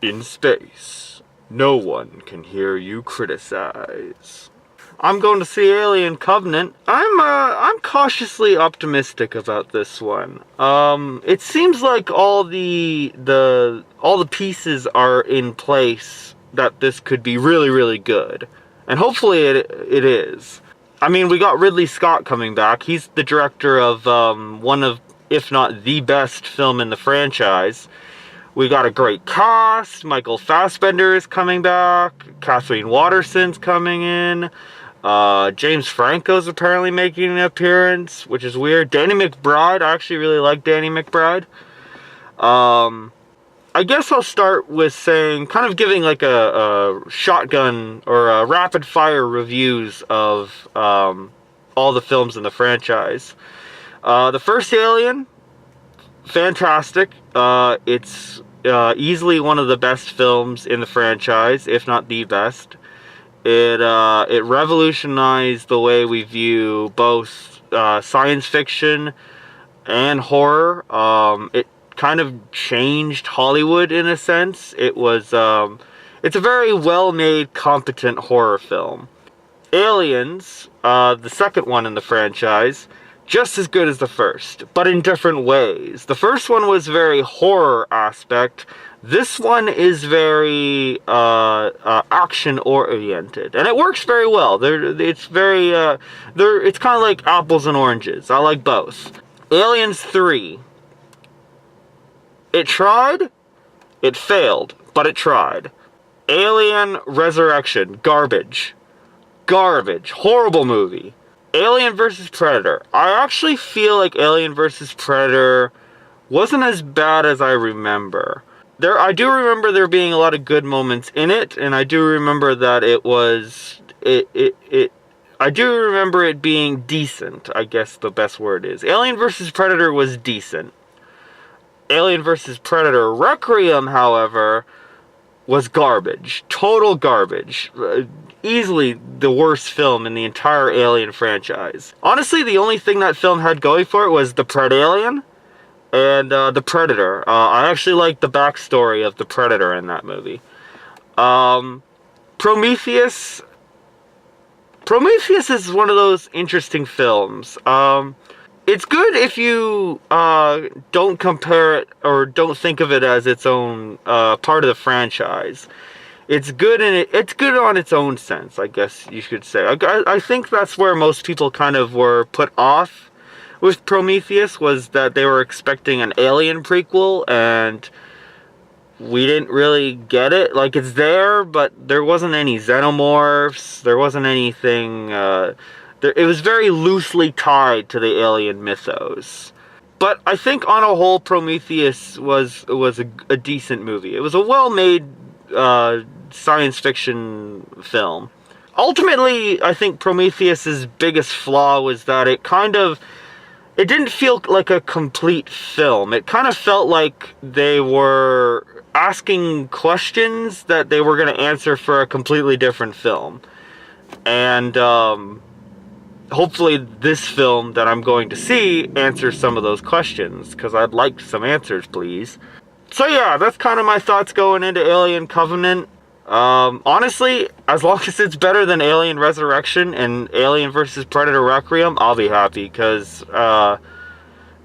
In space, no one can hear you criticize. I'm going to see Alien Covenant. I'm cautiously optimistic about this one. It seems like all the pieces are in place that this could be really, really good. And hopefully it is. I mean, we got Ridley Scott coming back. He's the director of one of, if not the best film in the franchise. We got a great cast. Michael Fassbender is coming back. Kathleen Waterston's coming in. James Franco's apparently making an appearance, which is weird. Danny McBride, I actually really like Danny McBride. I guess I'll start with saying, kind of giving like a shotgun or a rapid fire reviews of all the films in the franchise. The first Alien, fantastic. It's easily one of the best films in the franchise, if not the best. It revolutionized the way we view both science fiction and horror. It kind of changed Hollywood in a sense. It's a very well-made, competent horror film. Aliens, the second one in the franchise, just as good as the first, but in different ways. The first one was very horror aspect. This one is very action-oriented, and it works very well. It's kind of like apples and oranges. I like both. Aliens 3. It tried, it failed, but it tried. Alien Resurrection, garbage. Garbage. Horrible movie. Alien vs. Predator. I actually feel like Alien vs. Predator wasn't as bad as I remember. I do remember there being a lot of good moments in it, and I do remember that I do remember it being decent, I guess the best word is. Alien vs. Predator was decent. Alien vs. Predator Requiem, however, was garbage. Total garbage. Easily the worst film in the entire Alien franchise. Honestly, the only thing that film had going for it was the Predalien and the Predator. I actually like the backstory of the Predator in that movie. Prometheus. Prometheus is one of those interesting films. It's good if you don't compare it or don't think of it as its own part of the franchise. It's good it's good on its own sense, I guess you should say. I think that's where most people kind of were put off with Prometheus, was that they were expecting an Alien prequel, and we didn't really get it. Like, it's there, but there wasn't any xenomorphs, there wasn't anything, it was very loosely tied to the Alien mythos. But I think on a whole, Prometheus was a decent movie. It was a well-made science fiction film. Ultimately, I think Prometheus's biggest flaw was that it didn't feel like a complete film. It kind of felt like they were asking questions that they were going to answer for a completely different film. And hopefully this film that I'm going to see answers some of those questions, because I'd like some answers, please. So yeah, that's kind of my thoughts going into Alien Covenant. Honestly, as long as it's better than Alien Resurrection and Alien vs. Predator Requiem, I'll be happy, because the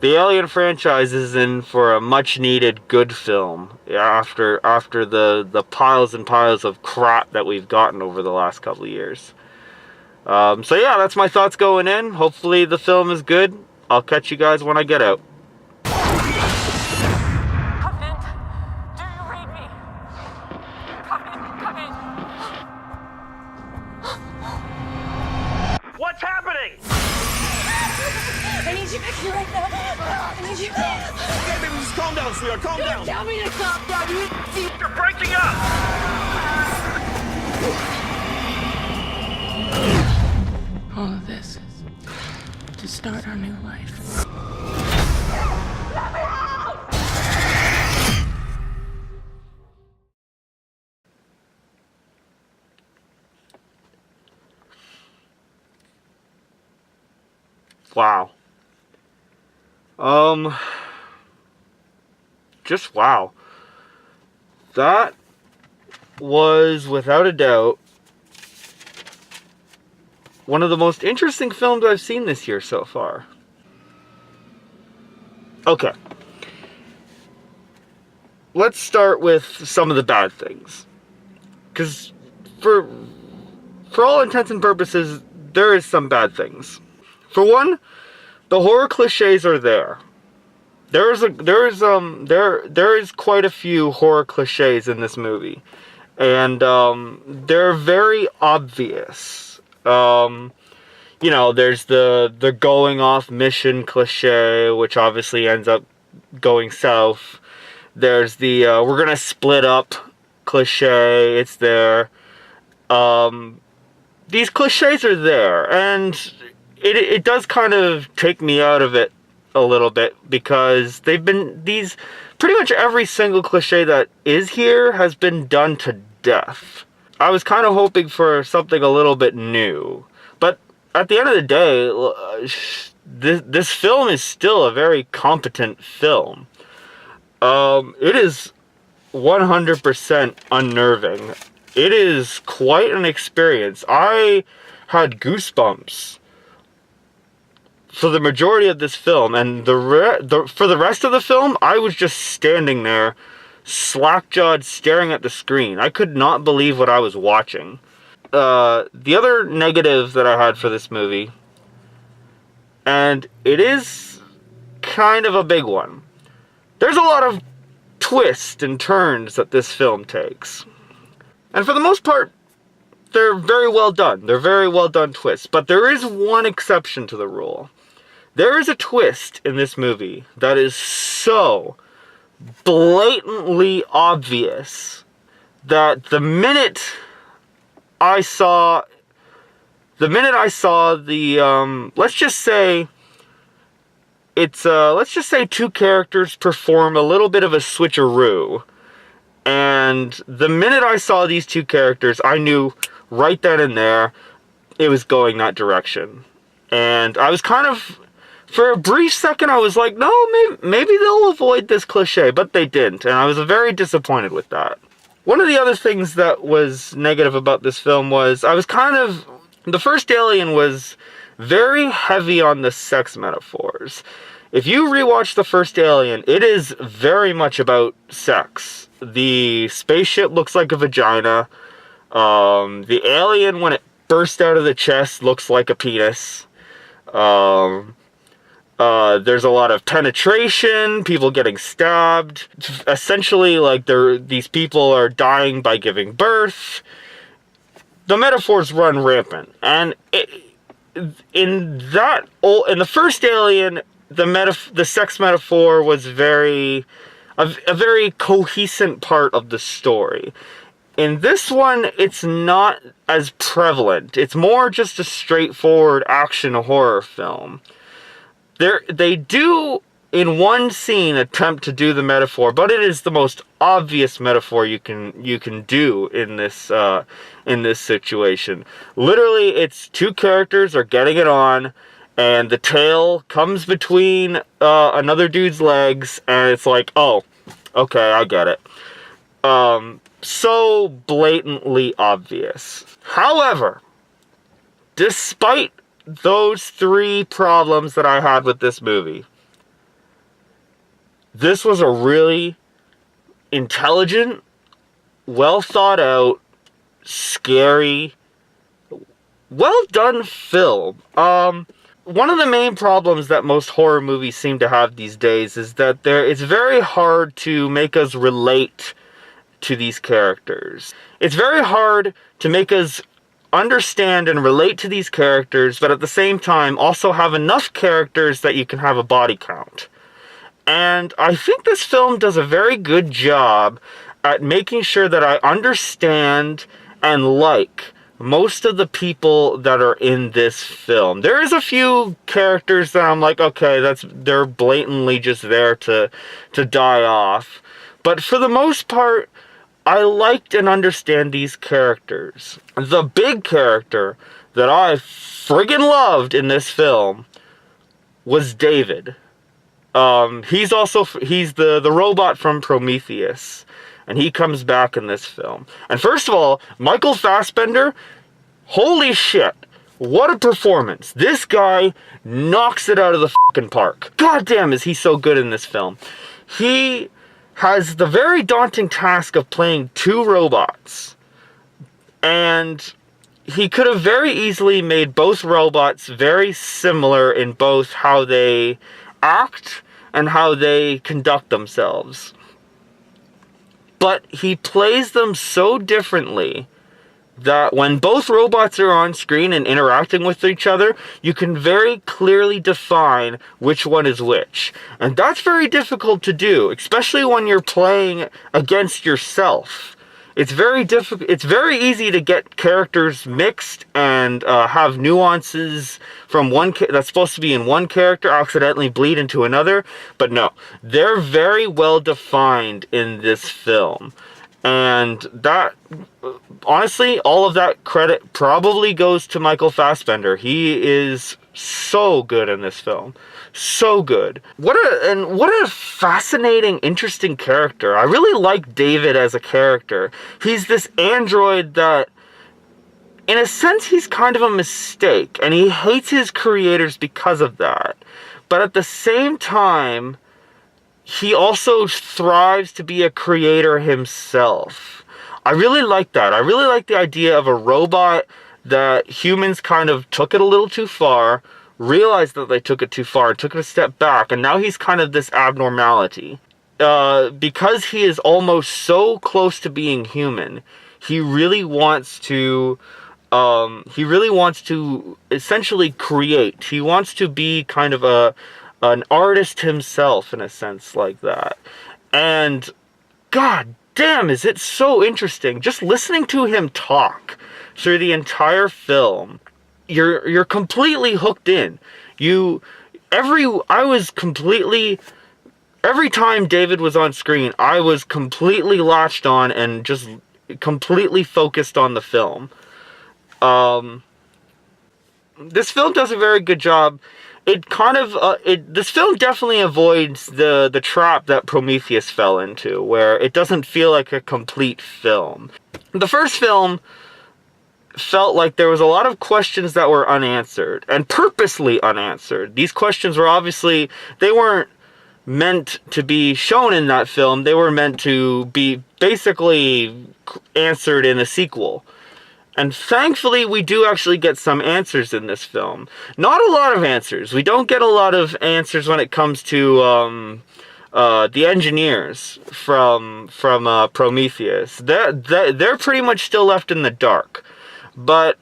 Alien franchise is in for a much-needed good film after the piles and piles of crap that we've gotten over the last couple of years. So yeah, that's my thoughts going in. Hopefully the film is good. I'll catch you guys when I get out. What's happening? I need you back here right now. I need you. Okay, baby, just calm down, sweetheart. Calm down. Tell me to calm down. You're breaking up. All of this to start our new life. Let me out! Wow. Just wow. That was, without a doubt, one of the most interesting films I've seen this year so far. Okay. Let's start with some of the bad things. Because for all intents and purposes, there is some bad things. For one, the horror cliches are there. There is quite a few horror cliches in this movie, and they're very obvious. There's the going off mission cliche, which obviously ends up going south. There's the we're gonna split up cliche. It's there. These cliches are there, and it does kind of take me out of it a little bit, because pretty much every single cliche that is here has been done to death. I was kind of hoping for something a little bit new, but at the end of the day, this film is still a very competent film. It is 100% unnerving. It is quite an experience. I had goosebumps for the majority of this film, and for the rest of the film, I was just standing there, slack-jawed, staring at the screen. I could not believe what I was watching. The other negative that I had for this movie, and it is kind of a big one, there's a lot of twists and turns that this film takes. And for the most part, they're very well done. They're very well done twists. But there is one exception to the rule. There is a twist in this movie that is so blatantly obvious that the minute I saw the let's just say two characters perform a little bit of a switcheroo, and the minute I saw these two characters, I knew right then and there it was going that direction. And I was kind of, for a brief second, I was like, no, maybe they'll avoid this cliche, but they didn't, and I was very disappointed with that. One of the other things that was negative about this film was, the first Alien was very heavy on the sex metaphors. If you rewatch the first Alien, it is very much about sex. The spaceship looks like a vagina. The alien, when it bursts out of the chest, looks like a penis. There's a lot of penetration, people getting stabbed. Essentially, these people are dying by giving birth. The metaphors run rampant. And in the first Alien, the sex metaphor was a very cohesive part of the story. In this one, it's not as prevalent. It's more just a straightforward action horror film. They do, in one scene, attempt to do the metaphor, but it is the most obvious metaphor you can do in this situation. Literally, it's two characters are getting it on, and the tail comes between another dude's legs, and it's like, oh, okay, I get it. So blatantly obvious. However, despite those three problems that I had with this movie, this was a really intelligent, well thought out, scary, well done film. One of the main problems that most horror movies seem to have these days is that it's very hard to make us relate to these characters. It's very hard to make us understand and relate to these characters, but at the same time also have enough characters that you can have a body count. And I think this film does a very good job at making sure that I understand and like most of the people that are in this film. There is a few characters that I'm like, okay, they're blatantly just there to die off. But for the most part, I liked and understand these characters. The big character that I friggin' loved in this film was David. He's the robot from Prometheus, and he comes back in this film. And first of all, Michael Fassbender, holy shit, what a performance! This guy knocks it out of the fucking park. God damn, is he so good in this film? He has the very daunting task of playing two robots, and he could have very easily made both robots very similar in both how they act and how they conduct themselves. But he plays them so differently that when both robots are on screen and interacting with each other, you can very clearly define which one is which. And that's very difficult to do, especially when you're playing against yourself. It's very difficult. It's very easy to get characters mixed and have nuances from one that's supposed to be in one character accidentally bleed into another. But no, they're very well defined in this film. And that, honestly, all of that credit probably goes to Michael Fassbender. He is so good in this film. So good. What a fascinating, interesting character. I really like David as a character. He's this android that, in a sense, he's kind of a mistake, and he hates his creators because of that. But at the same time, he also thrives to be a creator himself. I really like that. I really like the idea of a robot that humans kind of took it a little too far, realized that they took it too far, took it a step back, and now he's kind of this abnormality. Because he is almost so close to being human, he really wants to essentially create. He wants to be kind of an artist himself, in a sense like that. And god damn, is it so interesting. Just listening to him talk through the entire film, you're completely hooked in. Every time David was on screen, I was completely latched on and just completely focused on the film. This film does a very good job. This film definitely avoids the trap that Prometheus fell into, where it doesn't feel like a complete film. The first film felt like there was a lot of questions that were unanswered, and purposely unanswered. These questions were obviously, they weren't meant to be shown in that film. They were meant to be basically answered in a sequel. And thankfully, we do actually get some answers in this film. Not a lot of answers. We don't get a lot of answers when it comes to the engineers from Prometheus. They're pretty much still left in the dark. But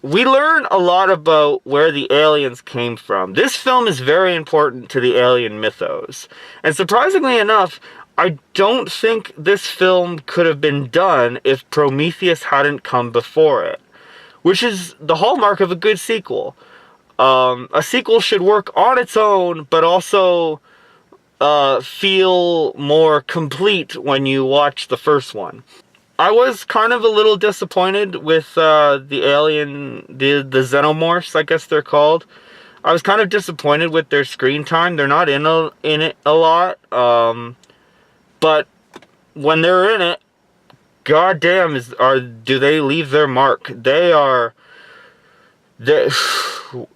we learn a lot about where the aliens came from. This film is very important to the alien mythos. And surprisingly enough, I don't think this film could have been done if Prometheus hadn't come before it. Which is the hallmark of a good sequel. A sequel should work on its own, but also feel more complete when you watch the first one. I was kind of a little disappointed with the alien, the xenomorphs, I guess they're called. I was kind of disappointed with their screen time. They're not in it a lot. But when they're in it, goddamn, do they leave their mark? The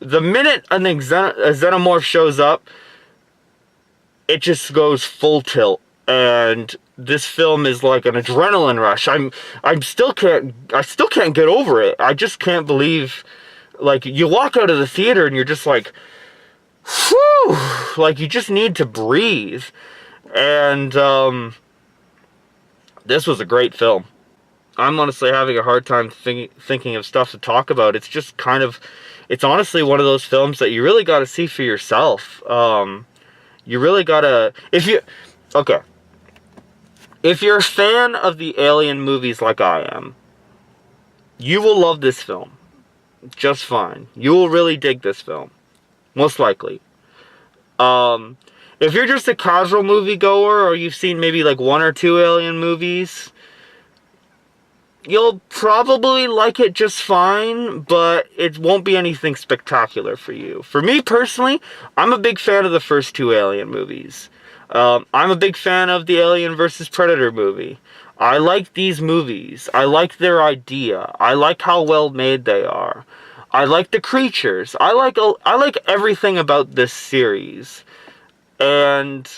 minute a xenomorph shows up, it just goes full tilt, and this film is like an adrenaline rush. I still can't get over it. I just can't believe, like, you walk out of the theater and you're just like, whew, like you just need to breathe. And this was a great film. I'm honestly having a hard time thinking of stuff to talk about. It's just kind of, it's honestly one of those films that you really got to see for yourself. You really gotta, if you're a fan of the alien movies like I am, you will love this film just fine. You will really dig this film, most likely. If you're just a casual moviegoer, or you've seen maybe like one or two alien movies, you'll probably like it just fine, but it won't be anything spectacular for you. For me personally, I'm a big fan of the first two Alien movies. I'm a big fan of the Alien vs. Predator movie. I like these movies. I like their idea. I like how well made they are. I like the creatures. I like everything about this series. And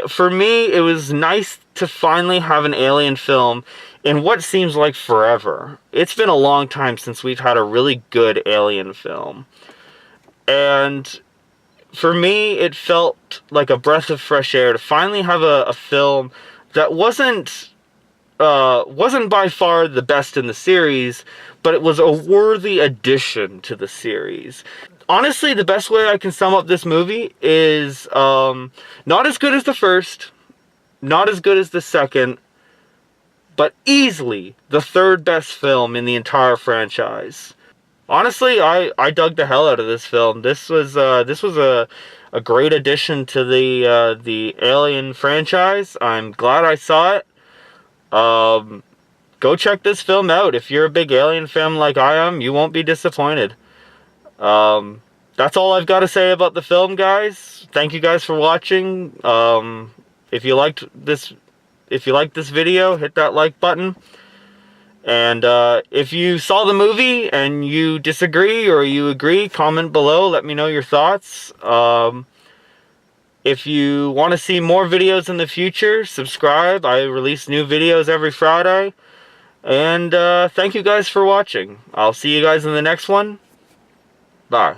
for me, it was nice to finally have an Alien film in what seems like forever. It's been a long time since we've had a really good Alien film. And for me, it felt like a breath of fresh air to finally have a film that wasn't by far the best in the series, but it was a worthy addition to the series. Honestly, the best way I can sum up this movie is not as good as the first, not as good as the second, but easily the third best film in the entire franchise. Honestly, I dug the hell out of this film. This was a great addition to the Alien franchise. I'm glad I saw it. Go check this film out. If you're a big Alien fan like I am, you won't be disappointed. That's all I've got to say about the film, guys. Thank you guys for watching. If you liked this video, hit that like button. And if you saw the movie and you disagree or you agree, comment below. Let me know your thoughts. If you want to see more videos in the future, subscribe. I release new videos every Friday. And thank you guys for watching. I'll see you guys in the next one. Bye.